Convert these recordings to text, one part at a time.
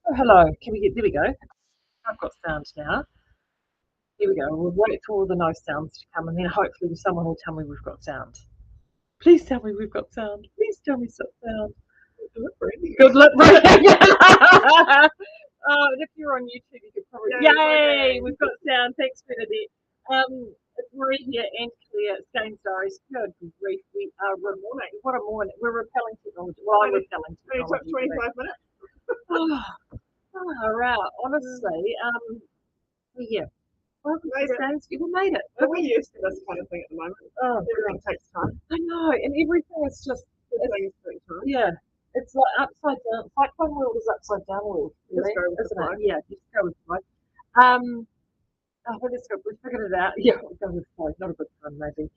Oh, hello. There we go. I've got sound now. Here we go. We'll wait for all the no sounds to come, and then hopefully someone will tell me we've got sound. Please tell me we've got sound. Please tell me sound. Good lip reading. And if you're on YouTube, you could probably. Yay! We've got sound. Thanks, Bernadette. It's Marie here and Claire at Skeinz Diaries. Good grief. We are morning. What a morning. We're repelling technology. Well, I'm repelling technology. It took 25 minutes. Right. Honestly, yeah. Welcome to Skeinz. We made it. We're used to this kind of thing at the moment. Everything takes time. I know, and everything is just. Yeah. It's like upside down. Cyclone world is upside down world, really, isn't it? Yeah, just go with the flow. Let's go. We figured it out. Yeah, we'll go with the flow. Not a good fun, maybe.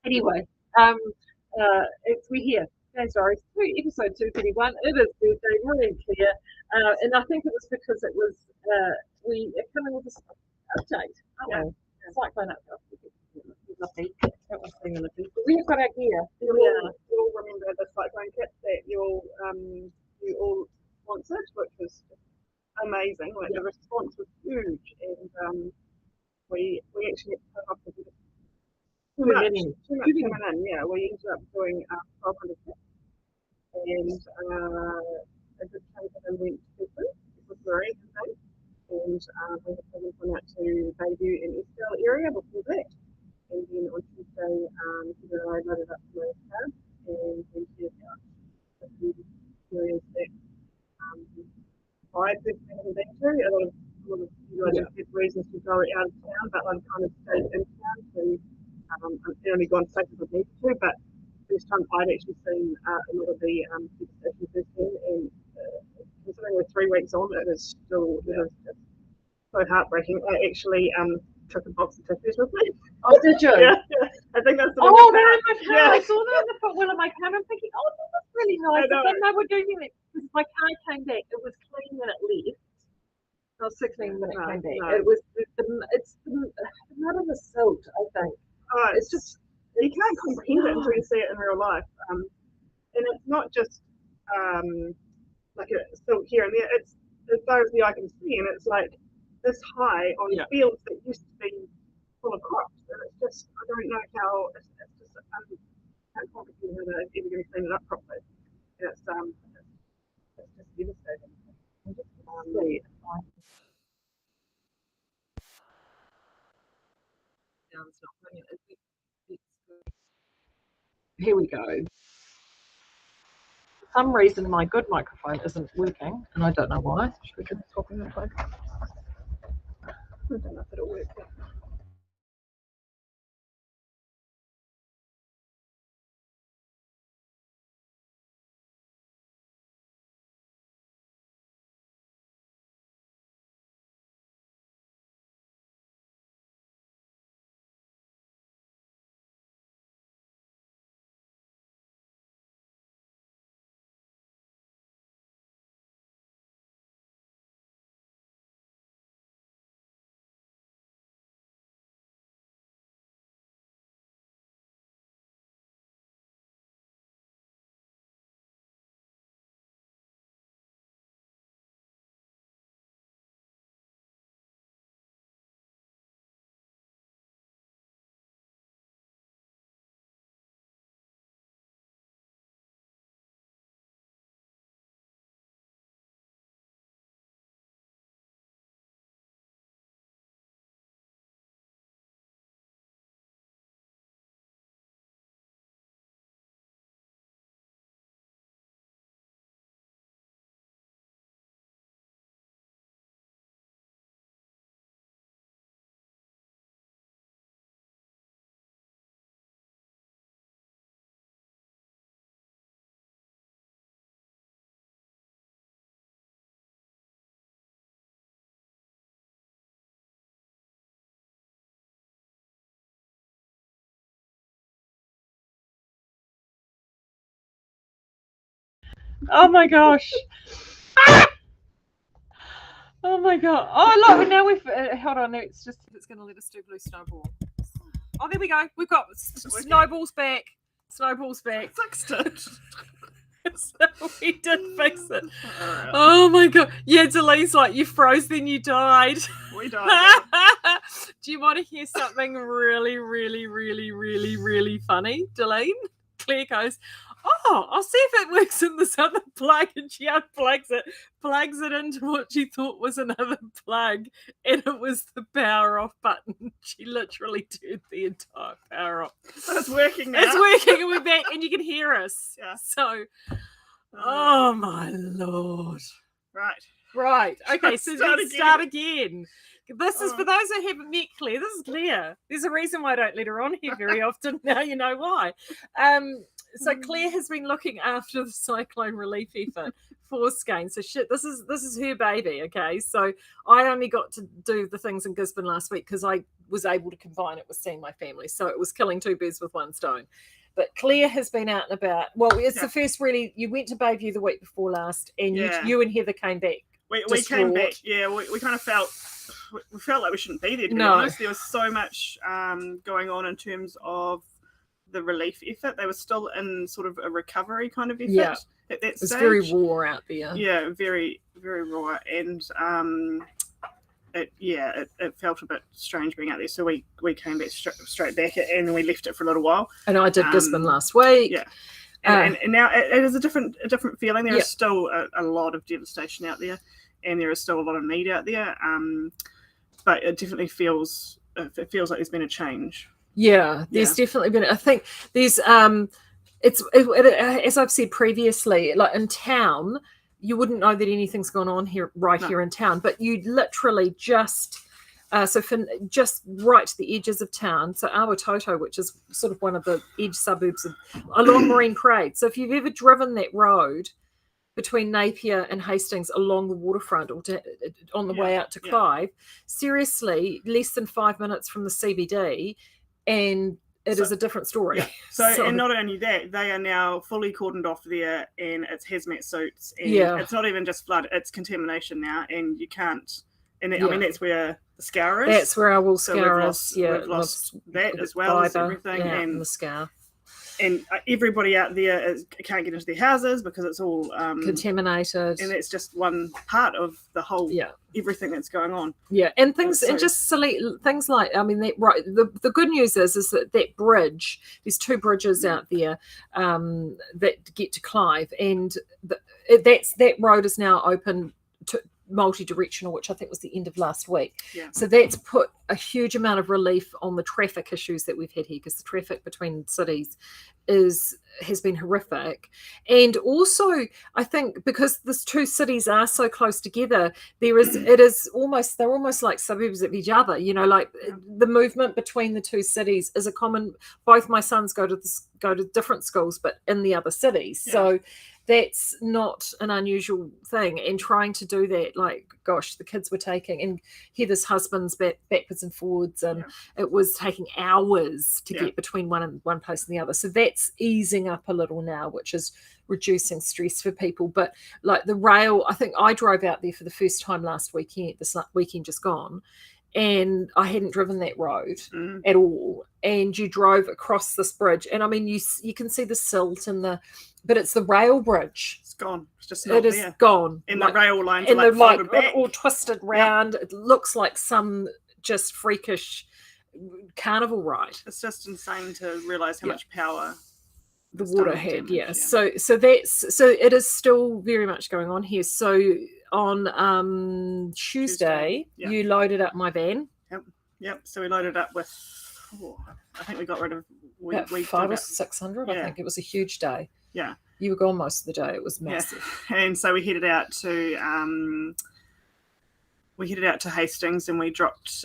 Anyway, we're here. Skeinz Diaries, episode 231. It is Thursday, really clear, and I think it was because it was we are coming with this update. Cyclone update. Lovely. That was being lovely. We have got our gear. You'll remember the cyclone kit that you all sponsored, which was amazing. Like the response was huge, and we actually had to put up with too much coming in. Yeah, we ended up doing 1,200 kits, and a good chunk of them went to Brisbane. It was very interesting, and we had taken one out to Bayview and Eskdale area before that. And then on Tuesday, Heather and I loaded up my car and we headed out to the areas that I personally haven't been to. A lot of you guys have reasons to go out of town, but I've kind of stayed in town to. I've only gone places I've needed to, but first time I'd actually seen a lot of the stations firsthand, and considering we're 3 weeks on, it is still just so heartbreaking. I actually took a box of tissues with me. Oh, did you? Yeah. I think that's the they're in my car. I saw them in the footwell of my car. I'm thinking, this is really nice. But then they were doing it because my car came back. It was clean when it left. It was 16 when it came back. No. It was it's the mud and the silt, I think. It's just you can't comprehend it until you see it in real life. And it's not just like a silt here and there. It's as far as the eye can see, and it's like this high on fields that used to be full of crops, and it's just I don't know how it's just can't comprehend how they're ever going to clean it up properly. And it's just devastating. Here we go. For some reason, my good microphone isn't working, and I don't know why. Should we just talk in the plug? I don't know if it'll work. Oh my gosh. Oh my god. Oh look, now we've hold on, it's going to let us do blue snowball. Oh, there we go. We've got snowballs back. Snowballs back. Fixed it. We did fix it. Oh my god. Yeah, Delene's like, you froze, then you died. We died. Do you want to hear something really, really, really, really, really funny, Delene? Claire goes, oh, I'll see if it works in this other plug. And she unplugs it, plugs it into what she thought was another plug, and it was the power off button. She literally turned the entire power off. So it's working now. It's working, and we're back, and you can hear us. Yeah. So, oh my Lord. Right. Okay, so let's start again. This is for those who haven't met Claire. This is Claire. There's a reason why I don't let her on here very often. Now you know why. So Claire has been looking after the cyclone relief effort for Skeinz. So this is her baby. Okay, so I only got to do the things in Gisborne last week because I was able to combine it with seeing my family. So it was killing two birds with one stone. But Claire has been out and about. Well, it's the first really. You went to Bayview the week before last, and you and Heather came back. We came back. Yeah, we kind of felt like we shouldn't be there. To be honest, there was so much going on in terms of the relief effort. They were still in sort of a recovery kind of effort at that stage. It's very raw out there. Yeah, very, very raw, and it felt a bit strange being out there. So we came back straight back, and we left it for a little while. And I did Gisborne last week. Yeah. And now it is a different feeling. There is still a lot of devastation out there, and there is still a lot of need out there. But it definitely feels like there's been a change. Yeah, there's definitely been. I think there's as I've said previously, like in town, you wouldn't know that anything's gone on here here in town, but you literally just. So just right to the edges of town, so Awatoto, which is sort of one of the edge suburbs along Marine Parade. So if you've ever driven that road between Napier and Hastings along the waterfront or on the way out to Clive, seriously, less than 5 minutes from the CBD, and it is a different story. Yeah. So, and not only that, they are now fully cordoned off there, and it's hazmat suits, and it's not even just flood, it's contamination now, and you can't. And I mean, that's where the scour is. That's where our wool scour is. We've lost that as well as everything. And the scour. And everybody out there can't get into their houses because it's all contaminated. And it's just one part of the whole, everything that's going on. Yeah, and things, and just silly things like, I mean, the good news is that bridge, there's two bridges out there that get to Clive, and that road is now open to multi-directional, which I think was the end of last week. So that's put a huge amount of relief on the traffic issues that we've had here, because the traffic between cities has been horrific. And also I think because these two cities are so close together, they're almost like suburbs of each other, like the movement between the two cities is a common. Both my sons go to different schools but in the other cities, so that's not an unusual thing. And trying to do that, like, gosh, the kids were taking, and Heather's husband's backwards and forwards, and it was taking hours to get between one place and the other. So that's easing up a little now, which is reducing stress for people. But like the rail, I think I drove out there for the first time this weekend just gone, and I hadn't driven that road at all. And you drove across this bridge, and I mean, you can see the silt but it's the rail bridge. It's gone. It's just not there. It is gone. And the rail lines are folded back. All twisted round. It looks like some just freakish carnival ride. It's just insane to realise how much power the water had. So it is still very much going on here. So on Tuesday, you loaded up my van. Yep. So we loaded up with, I think we got rid of about 500 or 600. I think it was a huge day. Yeah. You were gone most of the day. It was massive. Yeah. And so we headed out to Hastings, and we dropped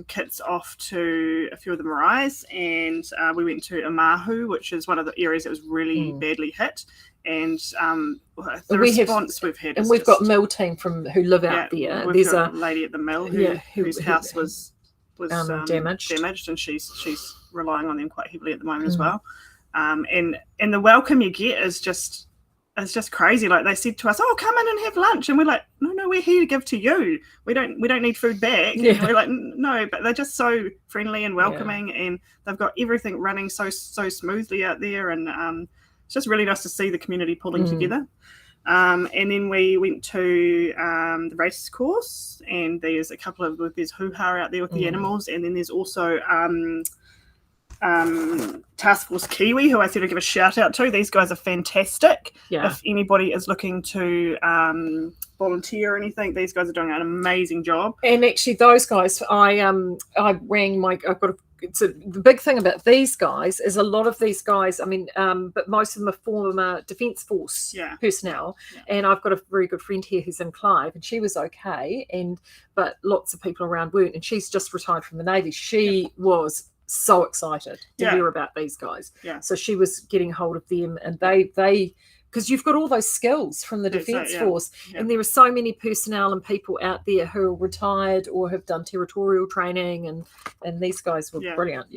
kits off to a few of the maraes, and we went to Omahu, which is one of the areas that was really badly hit. And the response we've had, and we've got mill team who live out there. There's a lady at the mill whose house was damaged, and she's relying on them quite heavily at the moment as well. And the welcome you get is just crazy. Like, they said to us, "Oh, come in and have lunch," and we're like, "No, we're here to give to you. We don't need food back." And we're like, "No," but they're just so friendly and welcoming, and they've got everything running so smoothly out there, and it's just really nice to see the community pulling together. And then we went to the race course, and there's a couple of there's hoo-ha out there with the animals, and then there's also Task Force Kiwi, who I sort of give a shout out to. These guys are fantastic. If anybody is looking to volunteer or anything, these guys are doing an amazing job. And actually, those guys, I rang my. The big thing about these guys is a lot of these guys, I mean, but most of them are former Defence Force personnel. And I've got a very good friend here who's in Clive, and she was okay, but lots of people around weren't. And she's just retired from the Navy. She was so excited to hear about these guys. So she was getting hold of them, and they because you've got all those skills from the Defence Force, and there are so many personnel and people out there who are retired or have done territorial training, and these guys were brilliant.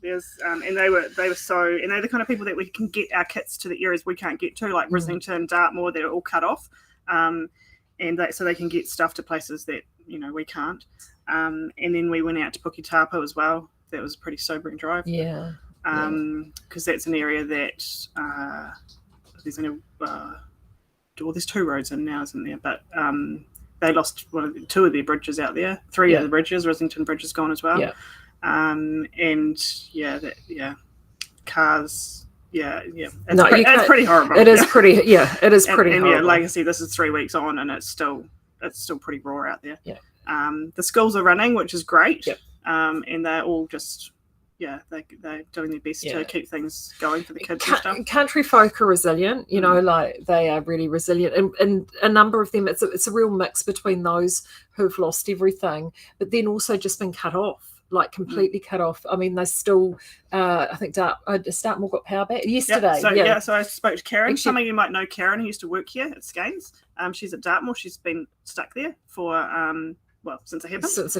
There's and they were so, and they're the kind of people that we can get our kits to the areas we can't get to, like Rislington, Dartmoor. They're all cut off, and so they can get stuff to places that we can't. And then we went out to Puketapa as well. That was a pretty sobering drive. Because that's an area that there's only there's 2 roads in now, isn't there? But they lost 2 of their bridges out there. 3 of the bridges. Rislington Bridge is gone as well. Cars. It's pretty horrible. It is pretty. It is pretty horrible. Like I said, this is 3 weeks on, and it's still pretty raw out there. The schools are running, which is great. And they're all just they're doing their best to keep things going for the kids and stuff. Country folk are resilient, like they are really resilient, and a number of them, it's a real mix between those who've lost everything, but then also just been cut off, like completely cut off. I mean, they still I think Dartmoor got power back yesterday. So I spoke to Karen. Actually, some of you might know Karen, who used to work here at Skeinz. She's at Dartmoor. She's been stuck there for since it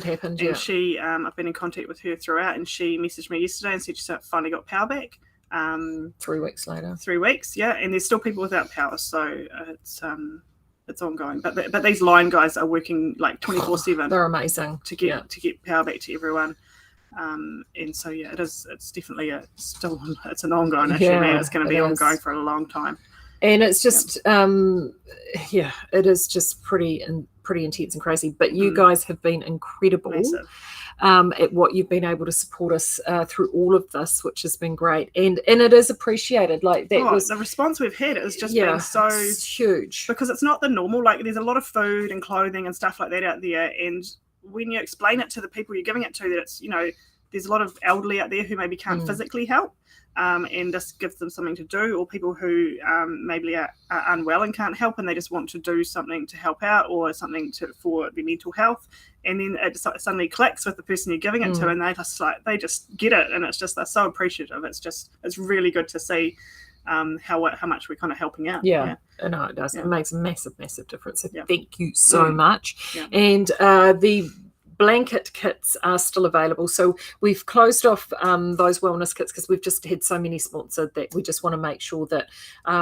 happened. And she, I've been in contact with her throughout, and she messaged me yesterday and said she finally got power back. 3 weeks later. 3 weeks, and there's still people without power, so it's ongoing. But these line guys are working like 24/7. They're amazing to get power back to everyone. And so it's definitely it's an ongoing issue, man. It's going to be ongoing for a long time. And it's just it is just pretty intense and crazy. But you guys have been incredible at what you've been able to support us through all of this, which has been great. And it is appreciated. Like the response we've had has just been so huge, because it's not the normal. Like there's a lot of food and clothing and stuff like that out there, and when you explain it to the people you're giving it to, that it's there's a lot of elderly out there who maybe can't physically help. And just gives them something to do, or people who maybe are unwell and can't help, and they just want to do something to help out, or something for their mental health, and then it just suddenly clicks with the person you're giving it to, and they just get it, and it's just they're so appreciative. It's really good to see how much we're kind of helping out. I know it does. It makes a massive difference. So thank you so much. And the blanket kits are still available, so we've closed off those wellness kits because we've just had so many sponsored that we just want to make sure that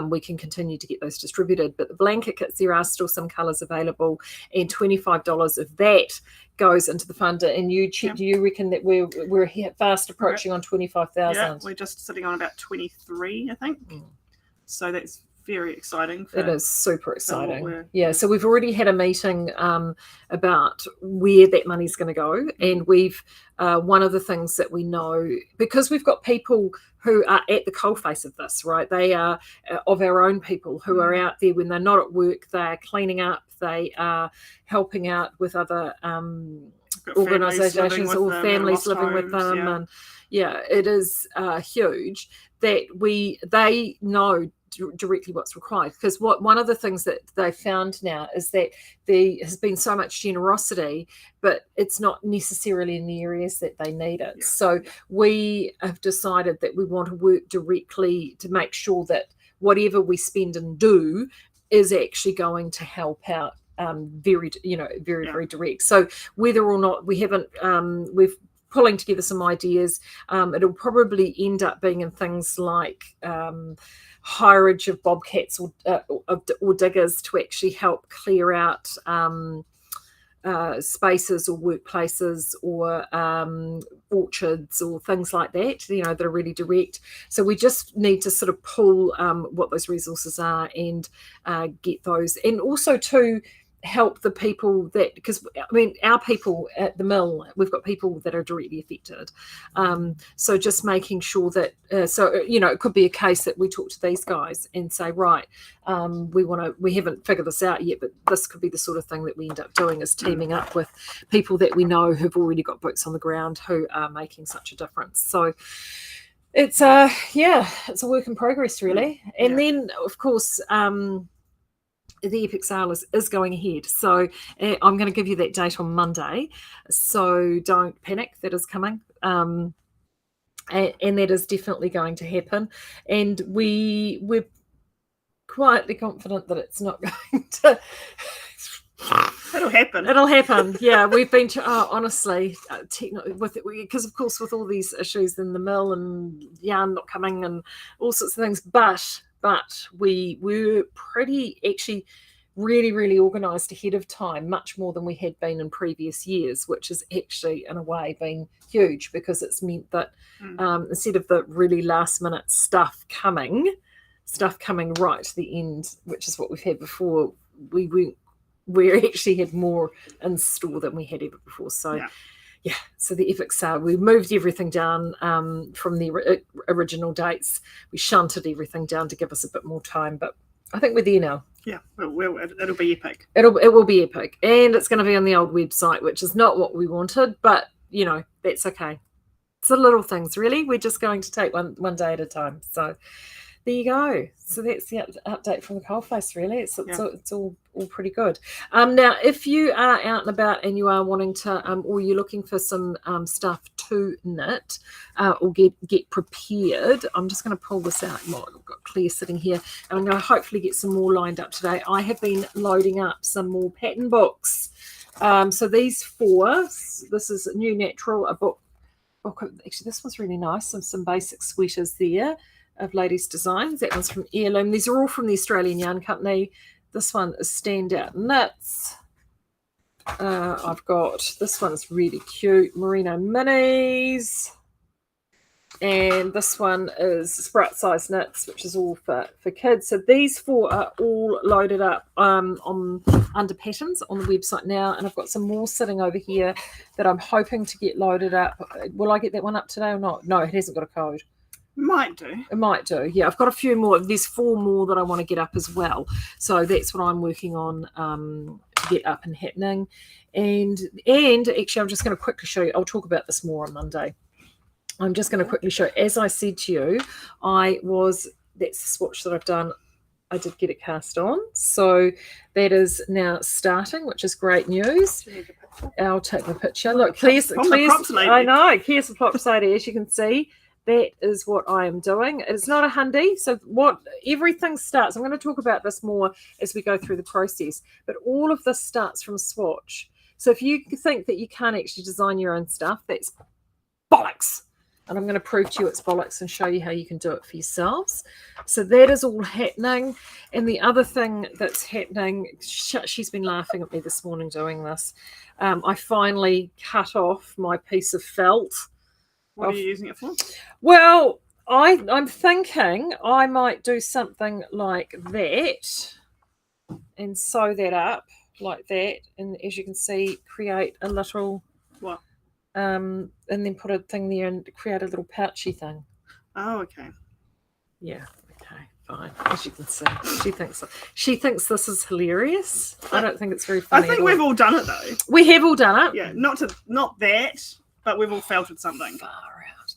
we can continue to get those distributed. But the blanket kits, there are still some colours available, and $25 of that goes into the funder. And do you reckon that we're fast approaching on 25,000? We're just sitting on about 23, I think. So that's very exciting. It is super exciting. So we've already had a meeting about where that money's going to go, and we've one of the things that we know, because we've got people who are at the coalface of this, right? They are of our own people who are out there when they're not at work. They're cleaning up. They are helping out with other organisations or families living with them, and it is huge that they know directly what's required, because one of the things that they found now is that there has been so much generosity, but it's not necessarily in the areas that they need it. So we have decided that we want to work directly to make sure that whatever we spend and do is actually going to help out very direct. So whether or not we haven't we've pulling together some ideas, it'll probably end up being in things like hireage of bobcats or diggers to actually help clear out spaces or workplaces or orchards or things like that, that are really direct. So we just need to sort of pull what those resources are and get those. And also to help the people that, because I mean, our people at the mill, we've got people that are directly affected. So just making sure that, it could be a case that we talk to these guys and say, right, we haven't figured this out yet, but this could be the sort of thing that we end up doing, is teaming up with people that we know who've already got boots on the ground who are making such a difference. So it's it's a work in progress, really. And then, of course, the epic sale is going ahead. So I'm going to give you that date on Monday. So don't panic, that is coming. And that is definitely going to happen. And we're quietly confident that it's not going to... It'll happen. It'll happen. Yeah, we've been honestly, because of course with all these issues in the mill and yarn not coming and all sorts of things, but we were actually really, really organised ahead of time, much more than we had been in previous years, which has actually in a way been huge, because it's meant that instead of the really last minute stuff coming right to the end, which is what we've had before, we actually had more in store than we had ever before. So so the epic sale, we moved everything down from the original dates. We shunted everything down to give us a bit more time, but I think we're there now. Yeah, it'll be epic. It will be epic, and it's going to be on the old website, which is not what we wanted, but that's okay. It's the little things, really. We're just going to take one day at a time. So there you go. So that's the update from the coalface, really. It's all pretty good. Now, if you are out and about and you are wanting to, or you're looking for some stuff to knit or get prepared, I'm just going to pull this out. I've got Claire sitting here, and I'm going to hopefully get some more lined up today. I have been loading up some more pattern books. So these 4, this is New Natural, a book. Actually, this one's really nice. Some basic sweaters there of ladies' designs. That one's from Heirloom. These are all from the Australian Yarn Company. This one is Standout Knits. I've got, this one's really cute, Merino Minis. And this one is Sprite Size Knits, which is all for kids. So these 4 are all loaded up under patterns on the website now. And I've got some more sitting over here that I'm hoping to get loaded up. Will I get that one up today or not? No, it hasn't got a code. Might do. It might do. Yeah, I've got a few more. There's 4 more that I want to get up as well. So that's what I'm working on to get up and happening. And actually, I'm just going to quickly show you. I'll talk about this more on Monday. I'm just going to quickly show, as I said to you, that's the swatch that I've done. I did get it cast on. So that is now starting, which is great news. I'll take the picture. Look, Claire's I know, Claire's the props lady, as you can see. That is what I am doing. It's not a hundy. So everything starts, I'm going to talk about this more as we go through the process, but all of this starts from swatch. So if you think that you can't actually design your own stuff, that's bollocks. And I'm going to prove to you it's bollocks and show you how you can do it for yourselves. So that is all happening. And the other thing that's happening, she's been laughing at me this morning doing this. I finally cut off my piece of felt. What are you using it for? Well, I'm thinking I might do something like that and sew that up like that. And as you can see, create a little... What? And then put a thing there and create a little pouchy thing. Oh, okay. Yeah, okay, fine. As you can see, she thinks this is hilarious. I don't think it's very funny. I think we've all done it though. We have all done it. Yeah, not that, but we've all felted something. Far out.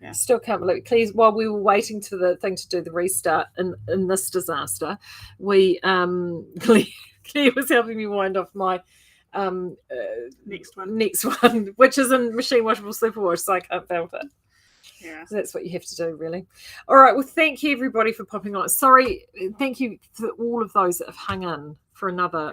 Yeah. Still can't believe it. Please, while we were waiting for the thing to do the restart in this disaster, we Claire was helping me wind off my next one, which is in machine washable superwash, so I can't felt it. Yeah, so that's what you have to do, really. All right, well, thank you everybody for popping on. Sorry, thank you for all of those that have hung in for another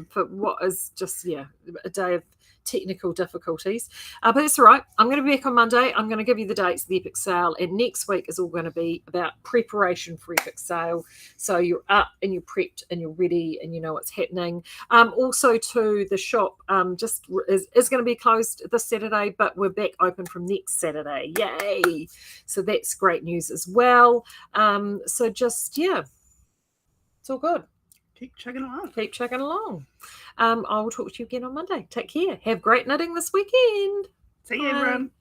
for what is just a day of technical difficulties. But that's all right. I'm going to be back on Monday. I'm going to give you the dates of the epic sale, and next week is all going to be about preparation for epic sale. So you're up and you're prepped and you're ready and you know what's happening. Also, too, the shop just is going to be closed this Saturday, but we're back open from next Saturday. Yay! So that's great news as well. So just, yeah, it's all good. Keep chugging along. Keep chugging along. I will talk to you again on Monday. Take care. Have great knitting this weekend. See you, everyone.